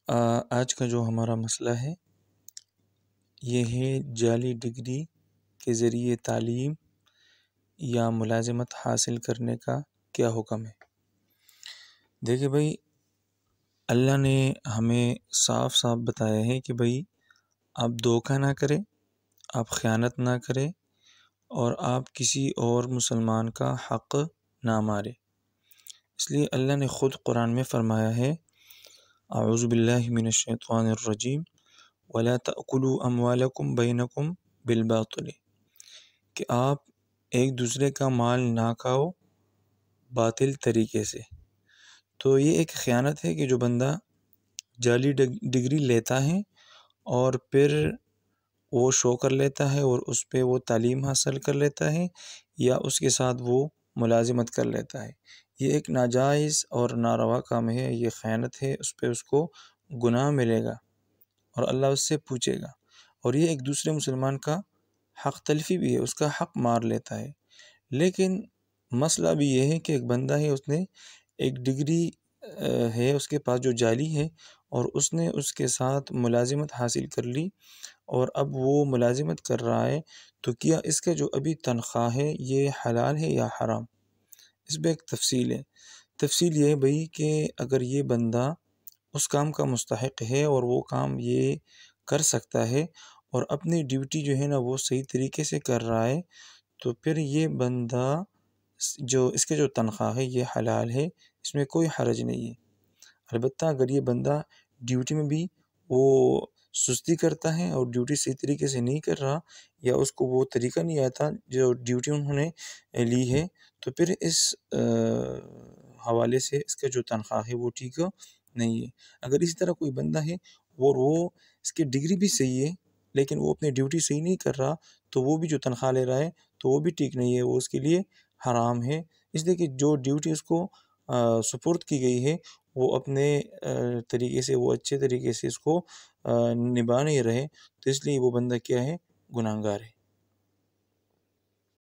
آج کا جو ہمارا مسئلہ ہے یہ ہے جعلی ڈگری کے ذریعے تعلیم یا ملازمت حاصل کرنے کا کیا حکم ہے۔ دیکھیں بھائی، اللہ نے ہمیں صاف صاف بتایا ہے کہ بھائی آپ دھوکہ نہ کریں، آپ خیانت نہ کریں اور آپ کسی اور مسلمان کا حق نہ مارے۔ اس لیے اللہ نے خود قرآن میں فرمایا ہے، اعوذ باللہ من الشیطان الرجیم ولا تأکلوا اموالکم بینکم بالباطل، کہ آپ ایک دوسرے کا مال نہ کھاؤ باطل طریقے سے۔ تو یہ ایک خیانت ہے کہ جو بندہ جعلی ڈگری لیتا ہے اور پھر وہ شو کر لیتا ہے اور اس پہ وہ تعلیم حاصل کر لیتا ہے یا اس کے ساتھ وہ ملازمت کر لیتا ہے، یہ ایک ناجائز اور ناروا کام ہے، یہ خیانت ہے، اس پہ اس کو گناہ ملے گا اور اللہ اس سے پوچھے گا، اور یہ ایک دوسرے مسلمان کا حق تلفی بھی ہے، اس کا حق مار لیتا ہے۔ لیکن مسئلہ بھی یہ ہے کہ ایک بندہ ہے، اس نے ایک ڈگری ہے اس کے پاس جو جعلی ہے، اور اس نے اس کے ساتھ ملازمت حاصل کر لی اور اب وہ ملازمت کر رہا ہے، تو کیا اس کا جو ابھی تنخواہ ہے یہ حلال ہے یا حرام؟ اس میں ایک تفصیل ہے۔ تفصیل یہ ہے بھائی کہ اگر یہ بندہ اس کام کا مستحق ہے اور وہ کام یہ کر سکتا ہے اور اپنی ڈیوٹی جو ہے نا وہ صحیح طریقے سے کر رہا ہے، تو پھر یہ بندہ جو اس کے جو تنخواہ ہے یہ حلال ہے، اس میں کوئی حرج نہیں ہے۔ البتہ اگر یہ بندہ ڈیوٹی میں بھی وہ سستی کرتا ہے اور ڈیوٹی صحیح طریقے سے نہیں کر رہا یا اس کو وہ طریقہ نہیں آتا جو ڈیوٹی انہوں نے لی ہے، تو پھر اس حوالے سے اس کا جو تنخواہ ہے وہ ٹھیک نہیں ہے۔ اگر اسی طرح کوئی بندہ ہے اور وہ اس کی ڈگری بھی صحیح ہے لیکن وہ اپنی ڈیوٹی صحیح نہیں کر رہا، تو وہ بھی جو تنخواہ لے رہا ہے تو وہ بھی ٹھیک نہیں ہے، وہ اس کے لیے حرام ہے، اس لیے کہ جو ڈیوٹی اس کو سپرد کی گئی ہے وہ اپنے طریقے سے، وہ اچھے طریقے سے اس کو نبھا نہیں رہے، تو اس لیے وہ بندہ کیا ہے؟ گناہگار ہے۔